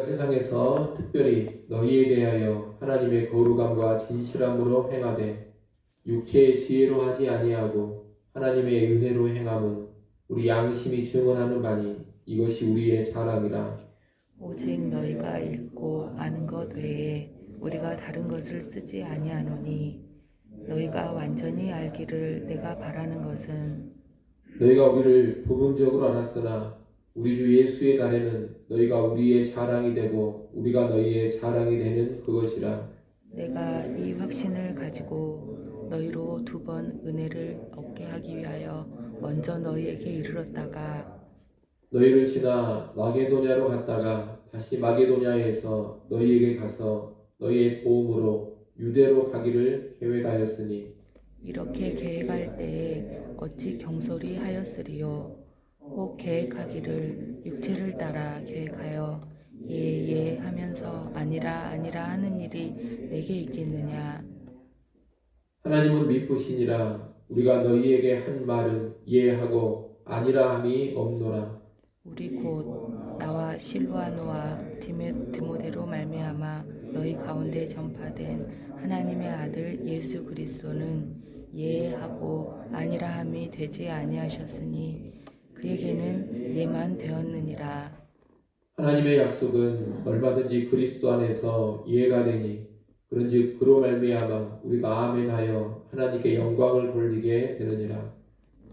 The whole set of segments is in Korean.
세상에서 특별히 너희에 대하여 하나님의 거룩함과 진실함으로 행하되 육체의 지혜로 하지 아니하고 하나님의 은혜로 행함은 우리 양심이 증언하는 바니 이것이 우리의 자랑이라. 오직 너희가 읽고 아는 것 외에 우리가 다른 것을 쓰지 아니하노니 너희가 완전히 알기를 내가 바라는 것은 너희가 우리를 부분적으로 알았으나 우리 주 예수의 날에는 너희가 우리의 자랑이 되고 우리가 너희의 자랑이 되는 그것이라. 내가 이 확신을 가지고 너희로 2번 은혜를 얻게 하기 위하여 먼저 너희에게 이르렀다가 너희를 지나 마게도냐로 갔다가 다시 마게도냐에서 너희에게 가서 너희의 도움으로 유대로 가기를 계획하였으니 이렇게 계획할 때에 어찌 경솔히 하였으리요. 혹 계획하기를 육체를 따라 계획하여 예 하면서 아니라 하는 일이 내게 있겠느냐. 하나님은 미쁘시니라. 우리가 너희에게 한 말은 예하고 아니라 함이 없노라. 우리 곧 나와 실루아노와 디모데로 말미암아 너희 가운데 전파된 하나님의 아들 예수 그리스도는 예하고 아니라 함이 되지 아니하셨으니 그에게는 예만 되었느니라. 하나님의 약속은 얼마든지 그리스도 안에서 예가 되니 그런즉 그로 말미암아 우리가 아멘하여 하나님께 영광을 돌리게 되느니라.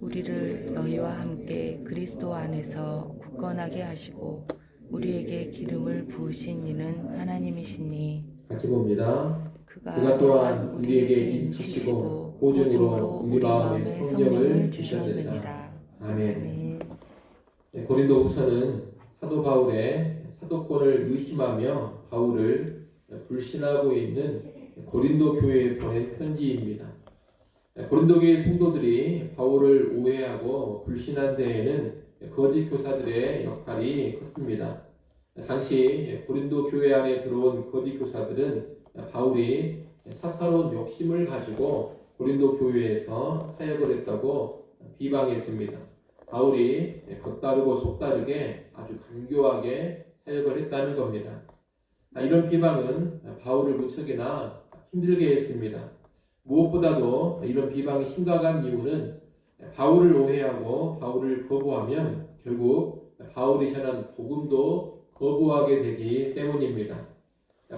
우리를 너희와 함께 그리스도 안에서 굳건하게 하시고 우리에게 기름을 부으신 이는 하나님이시니 같이 봅니다. 그가 또한 우리에게 인치시고 보증으로 우리 마음에 성령을 주셨느니라. 아멘. 고린도후서는 사도 바울의 사도권을 의심하며 바울을 불신하고 있는 고린도 교회에 보낸 편지입니다. 고린도 교회 성도들이 바울을 오해하고 불신한 데에는 거짓 교사들의 역할이 컸습니다. 당시 고린도 교회 안에 들어온 거짓 교사들은 바울이 사사로운 욕심을 가지고 고린도 교회에서 사역을 했다고 비방했습니다. 바울이 겉다르고 속다르게 아주 간교하게 사역을 했다는 겁니다. 이런 비방은 바울을 무척이나 힘들게 했습니다. 무엇보다도 이런 비방이 심각한 이유는 바울을 오해하고 바울을 거부하면 결국 바울이 전한 복음도 거부하게 되기 때문입니다.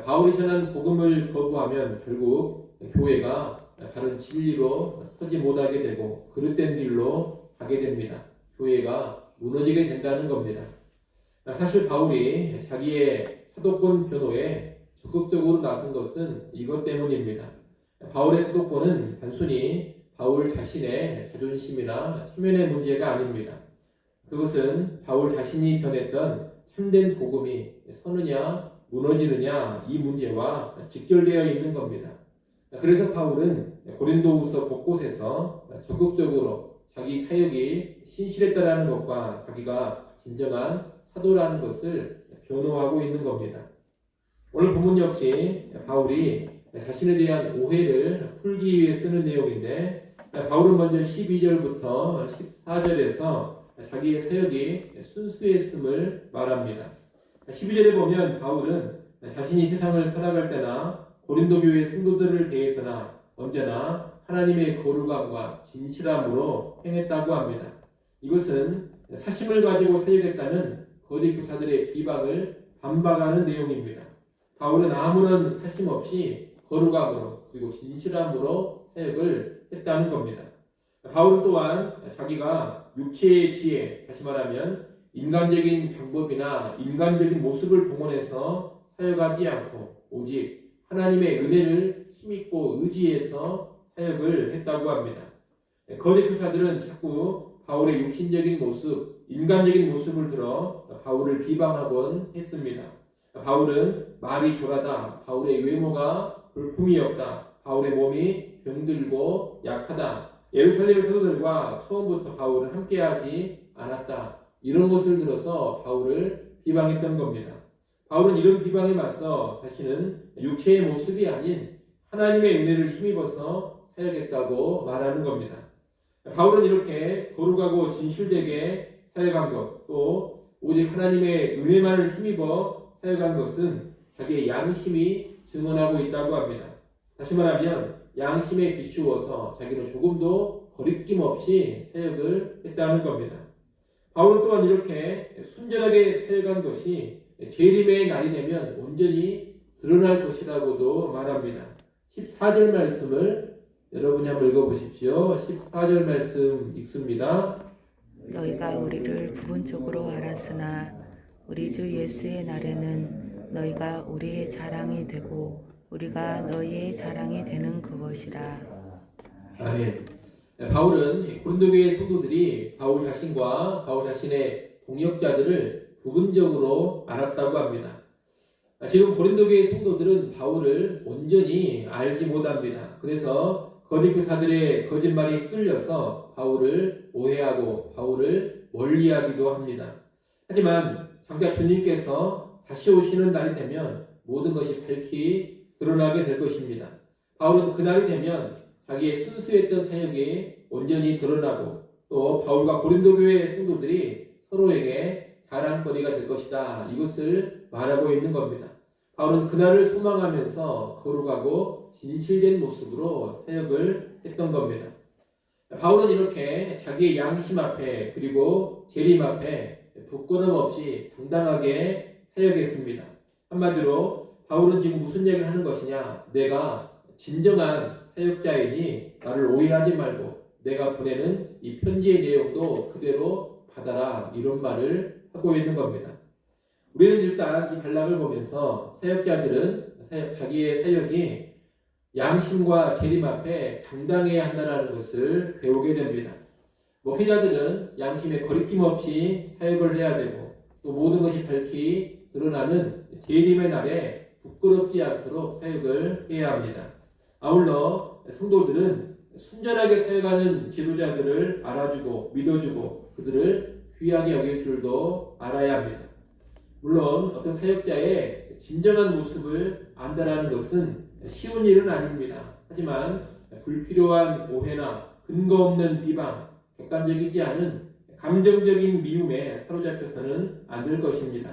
바울이 전한 복음을 거부하면 결국 교회가 바른 진리로 서지 못하게 되고 그릇된 길로 가게 됩니다. 교회가 무너지게 된다는 겁니다. 사실 바울이 자기의 사도권 변호에 적극적으로 나선 것은 이것 때문입니다. 바울의 사도권은 단순히 바울 자신의 자존심이나 체면의 문제가 아닙니다. 그것은 바울 자신이 전했던 참된 복음이 서느냐 무너지느냐 이 문제와 직결되어 있는 겁니다. 그래서 바울은 고린도후서 곳곳에서 적극적으로 자기 사역이 신실했다라는 것과 자기가 진정한 사도라는 것을 변호하고 있는 겁니다. 오늘 본문 역시 바울이 자신에 대한 오해를 풀기 위해 쓰는 내용인데 바울은 먼저 12절부터 14절에서 자기의 사역이 순수했음을 말합니다. 12절에 보면 바울은 자신이 세상을 살아갈 때나 고린도 교회 성도들을 대해서나 언제나 하나님의 거룩함과 진실함으로 행했다고 합니다. 이것은 사심을 가지고 사역했다는 거짓 교사들의 비방을 반박하는 내용입니다. 바울은 아무런 사심 없이 거룩함으로 그리고 진실함으로 사역을 했다는 겁니다. 바울 또한 자기가 육체의 지혜, 다시 말하면 인간적인 방법이나 인간적인 모습을 동원해서 사역하지 않고 오직 하나님의 은혜를 힘입고 의지해서 사역을 했다고 합니다. 거짓 교사들은 자꾸 바울의 육신적인 모습, 인간적인 모습을 들어 바울을 비방하곤 했습니다. 바울은 말이 졸하다, 바울의 외모가 볼품이 없다, 바울의 몸이 병들고 약하다, 예루살렘 성도들과 처음부터 바울은 함께하지 않았다, 이런 것을 들어서 바울을 비방했던 겁니다. 바울은 이런 비방에 맞서 자신은 육체의 모습이 아닌 하나님의 은혜를 힘입어서 사역했다고 말하는 겁니다. 바울은 이렇게 거룩하고 진실되게 사역한 것, 또 오직 하나님의 은혜만을 힘입어 사역한 것은 자기의 양심이 증언하고 있다고 합니다. 다시 말하면 양심에 비추어서 자기는 조금도 거리낌 없이 사역을 했다는 겁니다. 바울은 또한 이렇게 순전하게 사역한 것이 재림의 날이 되면 온전히 드러날 것이라고도 말합니다. 14절 말씀을 여러분이 한번 읽어보십시오. 14절 말씀 읽습니다. 너희가 우리를 부분적으로 알았으나 우리 주 예수의 날에는 너희가 우리의 자랑이 되고 우리가 너희의 자랑이 되는 그것이라. 아멘. 바울은 고린도교회 성도들이 바울 자신과 바울 자신의 동역자들을 부분적으로 알았다고 합니다. 지금 고린도교회 성도들은 바울을 온전히 알지 못합니다. 그래서 거짓 교사들의 거짓말이 뚫려서 바울을 오해하고 바울을 멀리하기도 합니다. 하지만 장차 주님께서 다시 오시는 날이 되면 모든 것이 밝히 드러나게 될 것입니다. 바울은 그날이 되면 자기의 순수했던 사역이 온전히 드러나고 또 바울과 고린도 교회 성도들이 서로에게 자랑거리가 될 것이다. 이것을 말하고 있는 겁니다. 바울은 그날을 소망하면서 거룩하고 진실된 모습으로 사역을 했던 겁니다. 바울은 이렇게 자기의 양심 앞에 그리고 재림 앞에 부끄럼 없이 당당하게 사역했습니다. 한마디로 바울은 지금 무슨 얘기를 하는 것이냐? 내가 진정한 사역자이니 나를 오해하지 말고 내가 보내는 이 편지의 내용도 그대로 받아라. 이런 말을 하고 있는 겁니다. 우리는 일단 이 단락을 보면서 사역자들은 자기의 사역이 양심과 재림 앞에 당당해야 한다는 것을 배우게 됩니다. 목회자들은 양심에 거리낌 없이 사역을 해야 되고 또 모든 것이 밝히 드러나는 재림의 날에 부끄럽지 않도록 사역을 해야 합니다. 아울러 성도들은 순전하게 사역하는 지도자들을 알아주고 믿어주고 그들을 귀하게 여길 줄도 알아야 합니다. 물론 어떤 사역자의 진정한 모습을 안다라는 것은 쉬운 일은 아닙니다. 하지만 불필요한 오해나 근거 없는 비방, 객관적이지 않은 감정적인 미움에 사로잡혀서는 안 될 것입니다.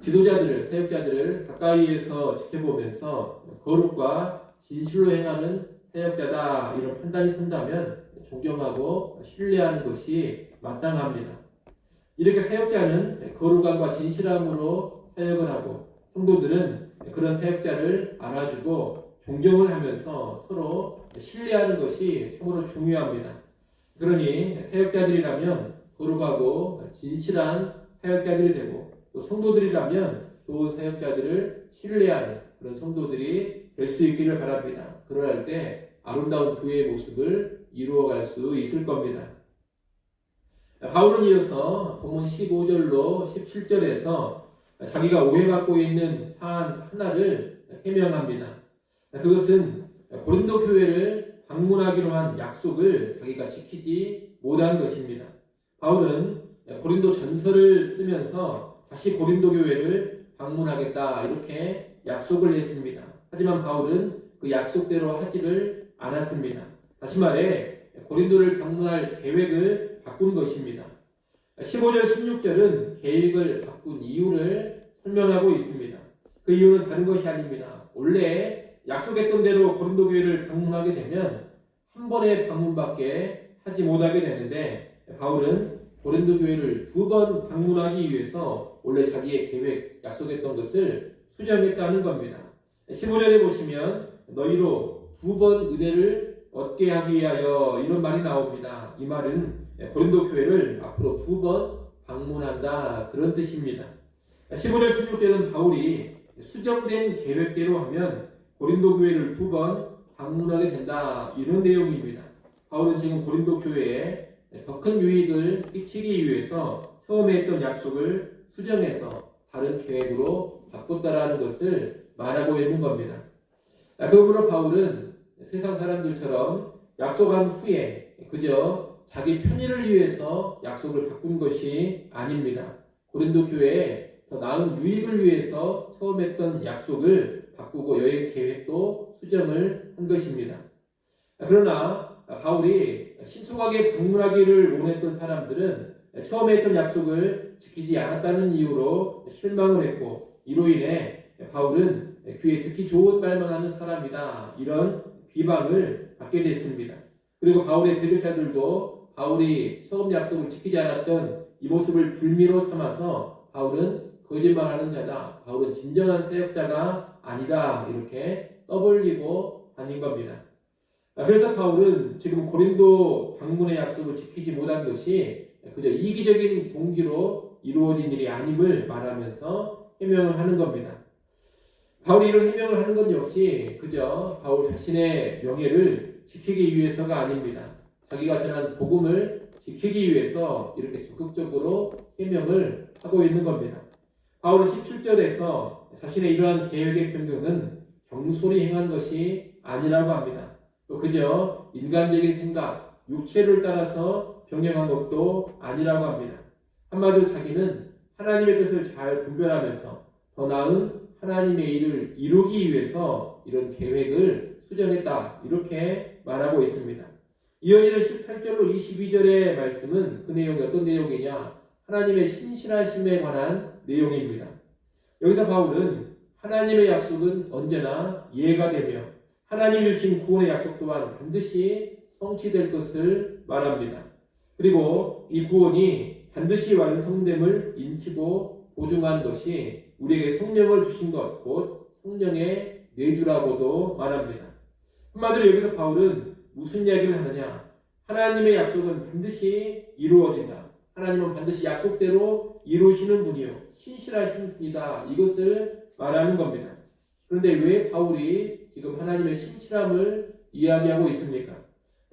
지도자들을, 사역자들을 가까이에서 지켜보면서 거룩과 진실로 행하는 사역자다 이런 판단이 선다면 존경하고 신뢰하는 것이 마땅합니다. 이렇게 사역자는 거룩함과 진실함으로 사역을 하고 성도들은 그런 사역자를 알아주고 존경을 하면서 서로 신뢰하는 것이 참으로 중요합니다. 그러니 사역자들이라면 거룩하고 진실한 사역자들이 되고 또 성도들이라면 좋은 사역자들을 신뢰하는 그런 성도들이 될 수 있기를 바랍니다. 그러할 때 아름다운 교회의 모습을 이루어갈 수 있을 겁니다. 바울은 이어서 본문 15절로 17절에서 자기가 오해받고 있는 사안 하나를 해명합니다. 그것은 고린도 교회를 방문하기로 한 약속을 자기가 지키지 못한 것입니다. 바울은 고린도 전서를 쓰면서 다시 고린도 교회를 방문하겠다 이렇게 약속을 했습니다. 하지만 바울은 그 약속대로 하지를 않았습니다. 다시 말해 고린도를 방문할 계획을 바꾼 것입니다. 15절 16절은 계획을 바꾼 이유를 설명하고 있습니다. 그 이유는 다른 것이 아닙니다. 원래 약속했던 대로 고린도 교회를 방문하게 되면 한 번의 방문밖에 하지 못하게 되는데 바울은 고린도 교회를 2번 방문하기 위해서 원래 자기의 계획, 약속했던 것을 수정했다는 겁니다. 15절에 보시면 너희로 2번 은혜를 얻게 하기 위하여 이런 말이 나옵니다. 이 말은 고린도 교회를 앞으로 2번 방문한다 그런 뜻입니다. 15절 16절은 바울이 수정된 계획대로 하면 고린도 교회를 2번 방문하게 된다 이런 내용입니다. 바울은 지금 고린도 교회에 더 큰 유익을 끼치기 위해서 처음에 했던 약속을 수정해서 다른 계획으로 바꿨다라는 것을 말하고 있는 겁니다. 그러므로 바울은 세상 사람들처럼 약속한 후에 그저 자기 편의를 위해서 약속을 바꾼 것이 아닙니다. 고린도 교회에 더 나은 유익을 위해서 처음 했던 약속을 바꾸고 여행 계획도 수정을 한 것입니다. 그러나 바울이 신속하게 방문하기를 원했던 사람들은 처음에 했던 약속을 지키지 않았다는 이유로 실망을 했고 이로 인해 바울은 귀에 듣기 좋은 말만 하는 사람이다. 이런 비방을 받게 됐습니다. 그리고 바울의 대적자들도 바울이 처음 약속을 지키지 않았던 이 모습을 빌미로 삼아서 바울은 거짓말하는 자다. 바울은 진정한 사역자가 아니다. 이렇게 떠벌리고 다닌 겁니다. 그래서 바울은 지금 고린도 방문의 약속을 지키지 못한 것이 그저 이기적인 동기로 이루어진 일이 아님을 말하면서 해명을 하는 겁니다. 바울이 이런 해명을 하는 것 역시 그저 바울 자신의 명예를 지키기 위해서가 아닙니다. 자기가 전한 복음을 지키기 위해서 이렇게 적극적으로 해명을 하고 있는 겁니다. 바울은 17절에서 자신의 이러한 계획의 변경은 경솔히 행한 것이 아니라고 합니다. 또 그저 인간적인 생각, 육체를 따라서 변경한 것도 아니라고 합니다. 한마디로 자기는 하나님의 뜻을 잘 분별하면서 더 나은 하나님의 일을 이루기 위해서 이런 계획을 수정했다. 이렇게 말하고 있습니다. 이어지는 18절로 22절의 말씀은 그 내용이 어떤 내용이냐? 하나님의 신실하심에 관한 내용입니다. 여기서 바울은 하나님의 약속은 언제나 이해가 되며 하나님이 주신 구원의 약속 또한 반드시 성취될 것을 말합니다. 그리고 이 구원이 반드시 완성됨을 인치고 보증한 것이 우리에게 성령을 주신 것, 곧 성령의 내주라고도 말합니다. 한마디로 여기서 바울은 무슨 이야기를 하느냐? 하나님의 약속은 반드시 이루어진다. 하나님은 반드시 약속대로 이루시는 분이요 신실하신 분이다. 이것을 말하는 겁니다. 그런데 왜 바울이 지금 하나님의 신실함을 이야기하고 있습니까?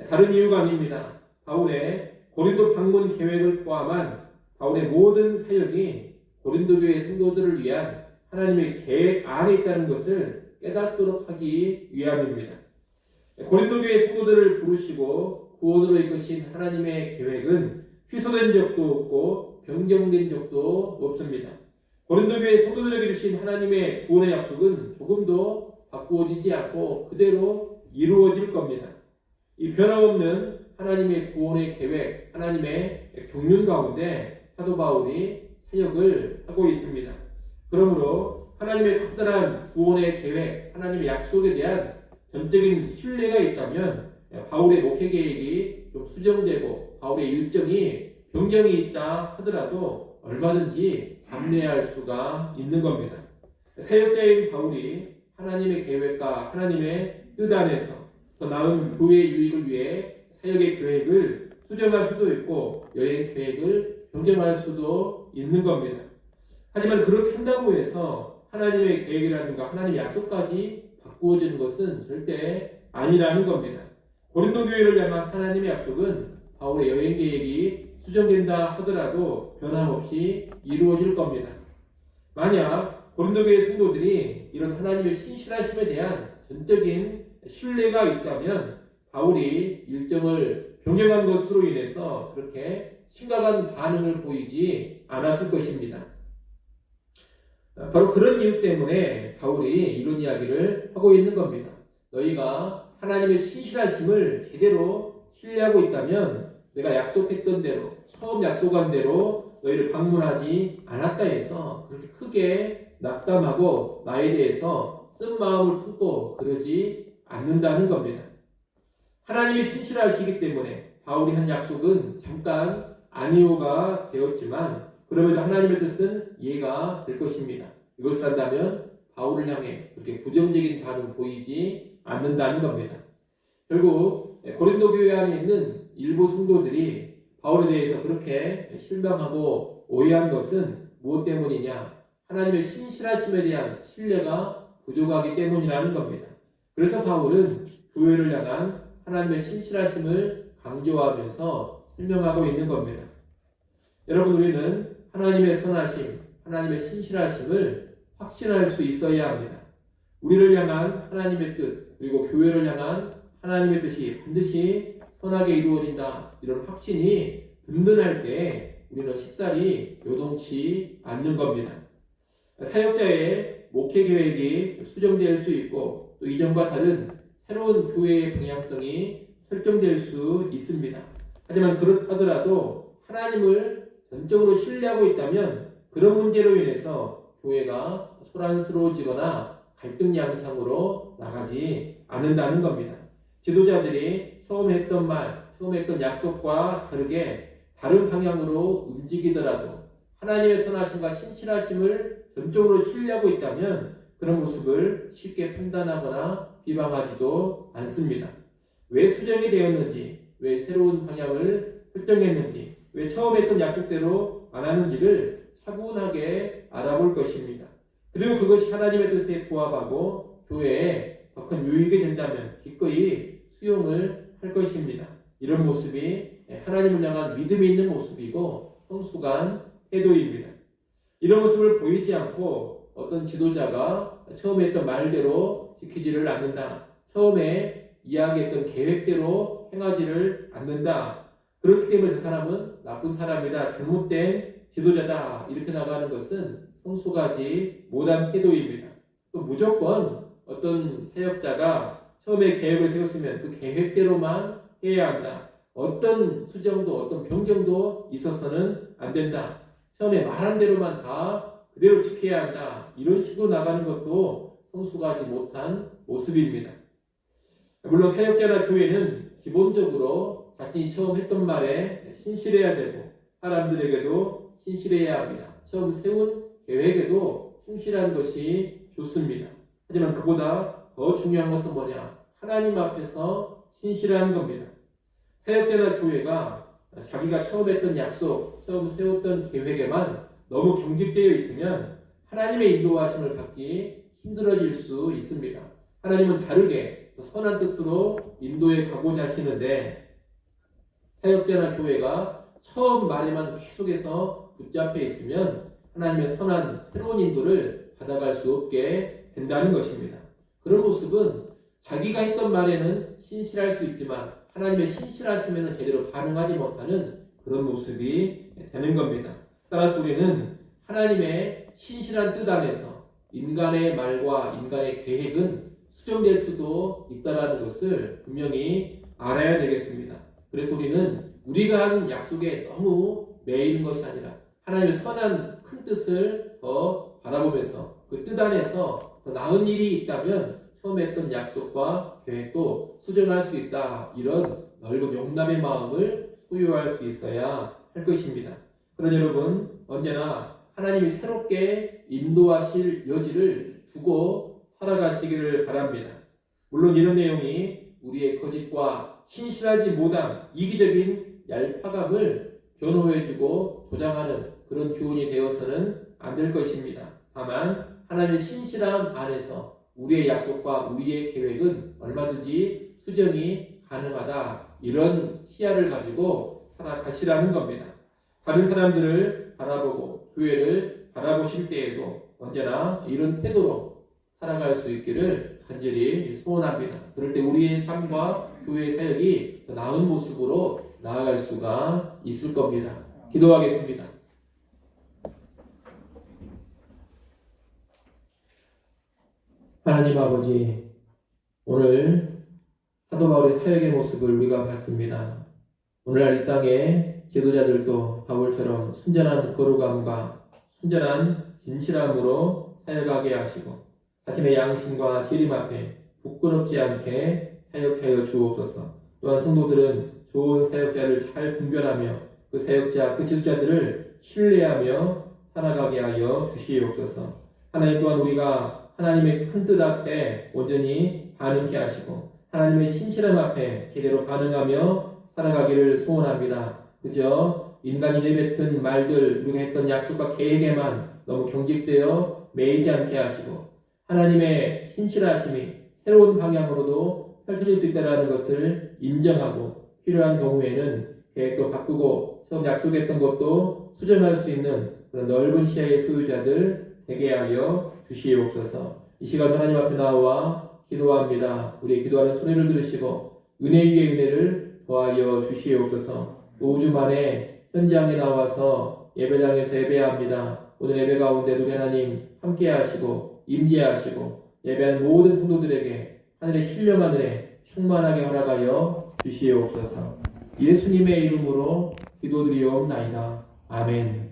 다른 이유가 아닙니다. 바울의 고린도 방문 계획을 포함한 바울의 모든 사역이 고린도 교회 성도들을 위한 하나님의 계획 안에 있다는 것을 깨닫도록 하기 위함입니다. 고린도 교회 성도들을 부르시고 구원으로 이끄신 하나님의 계획은 취소된 적도 없고 변경된 적도 없습니다. 고린도 교회 성도들에게 주신 하나님의 구원의 약속은 조금도 바꾸어지지 않고 그대로 이루어질 겁니다. 이 변함없는 하나님의 구원의 계획, 하나님의 경륜 가운데 사도 바울이 사역을 하고 있습니다. 그러므로 하나님의 특별한 구원의 계획, 하나님의 약속에 대한 전적인 신뢰가 있다면 바울의 목회 계획이 좀 수정되고 바울의 일정이 변경이 있다 하더라도 얼마든지 감내할 수가 있는 겁니다. 사역자인 바울이 하나님의 계획과 하나님의 뜻 안에서 더 나은 교회의 유익을 위해 사역의 계획을 수정할 수도 있고 여행 계획을 변경할 수도 있는 겁니다. 하지만 그렇게 한다고 해서 하나님의 계획이라든가 하나님의 약속까지 바꾸어지는 것은 절대 아니라는 겁니다. 고린도 교회를 향한 하나님의 약속은 바울의 여행 계획이 수정된다 하더라도 변함없이 이루어질 겁니다. 만약 고린도 교회 성도들이 이런 하나님의 신실하심에 대한 전적인 신뢰가 있다면 바울이 일정을 변경한 것으로 인해서 그렇게 심각한 반응을 보이지 않았을 것입니다. 바로 그런 이유 때문에 바울이 이런 이야기를 하고 있는 겁니다. 너희가 하나님의 신실하심을 제대로 신뢰하고 있다면 내가 약속했던 대로 처음 약속한 대로 너희를 방문하지 않았다 해서 그렇게 크게 낙담하고 나에 대해서 쓴 마음을 품고 그러지 않는다는 겁니다. 하나님이 신실하시기 때문에 바울이 한 약속은 잠깐 안이호가 되었지만 그럼에도 하나님의 뜻은 이해가 될 것입니다. 이것을 한다면 바울을 향해 그렇게 부정적인 반응 보이지 않는다는 겁니다. 결국 고린도 교회 안에 있는 일부 성도들이 바울에 대해서 그렇게 실망하고 오해한 것은 무엇 때문이냐? 하나님의 신실하심에 대한 신뢰가 부족하기 때문이라는 겁니다. 그래서 바울은 교회를 향한 하나님의 신실하심을 강조하면서 설명하고 있는 겁니다. 여러분, 우리는 하나님의 선하심, 하나님의 신실하심을 확신할 수 있어야 합니다. 우리를 향한 하나님의 뜻, 그리고 교회를 향한 하나님의 뜻이 반드시 선하게 이루어진다. 이런 확신이 든든할 때 우리는 쉽사리 요동치 않는 겁니다. 사역자의 목회 계획이 수정될 수 있고 또 이전과 다른 새로운 교회의 방향성이 설정될 수 있습니다. 하지만 그렇다더라도 하나님을 전적으로 신뢰하고 있다면 그런 문제로 인해서 교회가 소란스러워지거나 갈등 양상으로 나가지 않는다는 겁니다. 지도자들이 처음 했던 말, 처음 했던 약속과 다르게 다른 방향으로 움직이더라도 하나님의 선하심과 신실하심을 전적으로 신뢰하고 있다면 그런 모습을 쉽게 판단하거나 비방하지도 않습니다. 왜 수정이 되었는지, 왜 새로운 방향을 설정했는지, 왜 처음 했던 약속대로 안 하는지를 차분하게 알아볼 것입니다. 그리고 그것이 하나님의 뜻에 부합하고 교회에 더 큰 유익이 된다면 기꺼이 수용을 할 것입니다. 이런 모습이 하나님을 향한 믿음이 있는 모습이고 성숙한 태도입니다. 이런 모습을 보이지 않고 어떤 지도자가 처음에 했던 말대로 지키지를 않는다. 처음에 이야기했던 계획대로 행하지를 않는다. 그렇기 때문에 그 사람은 나쁜 사람이다. 잘못된 지도자다. 이렇게 나가는 것은 성숙하지 못한 태도입니다. 또 무조건 어떤 사역자가 처음에 계획을 세웠으면 그 계획대로만 해야 한다. 어떤 수정도 어떤 변경도 있어서는 안 된다. 처음에 말한 대로만 다 그대로 지켜야 한다. 이런 식으로 나가는 것도 성숙하지 못한 모습입니다. 물론 사역자나 교회는 기본적으로 자신이 처음 했던 말에 신실해야 되고 사람들에게도 신실해야 합니다. 처음 세운 계획에도 충실한 것이 좋습니다. 하지만 그보다 더 중요한 것은 뭐냐? 하나님 앞에서 신실한 겁니다. 사역자나 교회가 자기가 처음 했던 약속, 처음 세웠던 계획에만 너무 경직되어 있으면 하나님의 인도하심을 받기 힘들어질 수 있습니다. 하나님은 다르게 더 선한 뜻으로 인도해 가고자 하시는데 사역자나 교회가 처음 말에만 계속해서 붙잡혀 있으면 하나님의 선한 새로운 인도를 받아갈 수 없게 된다는 것입니다. 그런 모습은 자기가 했던 말에는 신실할 수 있지만 하나님의 신실하심에는 제대로 반응하지 못하는 그런 모습이 되는 겁니다. 따라서 우리는 하나님의 신실한 뜻 안에서 인간의 말과 인간의 계획은 수정될 수도 있다는 것을 분명히 알아야 되겠습니다. 그래서 우리는 우리가 한 약속에 너무 매이는 것이 아니라 하나님의 선한 큰 뜻을 더 바라보면서 그 뜻 안에서 더 나은 일이 있다면 처음에 했던 약속과 계획도 수정할 수 있다. 이런 넓은 용납의 마음을 소유할 수 있어야 할 것입니다. 그러나 여러분 언제나 하나님이 새롭게 인도하실 여지를 두고 살아가시기를 바랍니다. 물론 이런 내용이 우리의 거짓과 신실하지 못한 이기적인 얄파감을 변호해주고 조장하는 그런 교훈이 되어서는 안 될 것입니다. 다만 하나님의 신실함 안에서 우리의 약속과 우리의 계획은 얼마든지 수정이 가능하다. 이런 시야를 가지고 살아가시라는 겁니다. 다른 사람들을 바라보고 교회를 바라보실 때에도 언제나 이런 태도로 살아갈 수 있기를 간절히 소원합니다. 그럴 때 우리의 삶과 교회 사역이 더 나은 모습으로 나아갈 수가 있을 겁니다. 기도하겠습니다. 하나님 아버지, 오늘 사도 바울의 사역의 모습을 우리가 봤습니다. 오늘날 이 땅에 지도자들도 바울처럼 순전한 거룩함과 순전한 진실함으로 사역하게 하시고 자신의 양심과 재림 앞에 부끄럽지 않게 사역하여 주옵소서. 또한 성도들은 좋은 사역자를 잘 분별하며 그 사역자, 그 지도자들을 신뢰하며 살아가게 하여 주시옵소서. 하나님 또한 우리가 하나님의 큰 뜻 앞에 온전히 반응케 하시고 하나님의 신실함 앞에 제대로 반응하며 살아가기를 소원합니다. 그저 인간이 내뱉은 말들, 우리가 했던 약속과 계획에만 너무 경직되어 매이지 않게 하시고 하나님의 신실하심이 새로운 방향으로도 펼쳐질 수 있다는 것을 인정하고 필요한 경우에는 계획도 바꾸고 처음 약속했던 것도 수정할 수 있는 그런 넓은 시야의 소유자들 되게 하여 주시옵소서. 이 시간 하나님 앞에 나와 기도합니다. 우리의 기도하는 소리를 들으시고 은혜 위에 은혜를 더하여 주시옵소서. 5주 만에 현장에 나와서 예배당에서 예배합니다. 오늘 예배 가운데 우리 하나님 함께 하시고 임재하시고 예배하는 모든 성도들에게 하늘의 신령한 은혜 충만하게 허락하여 주시옵소서. 예수님의 이름으로 기도드리옵나이다. 아멘.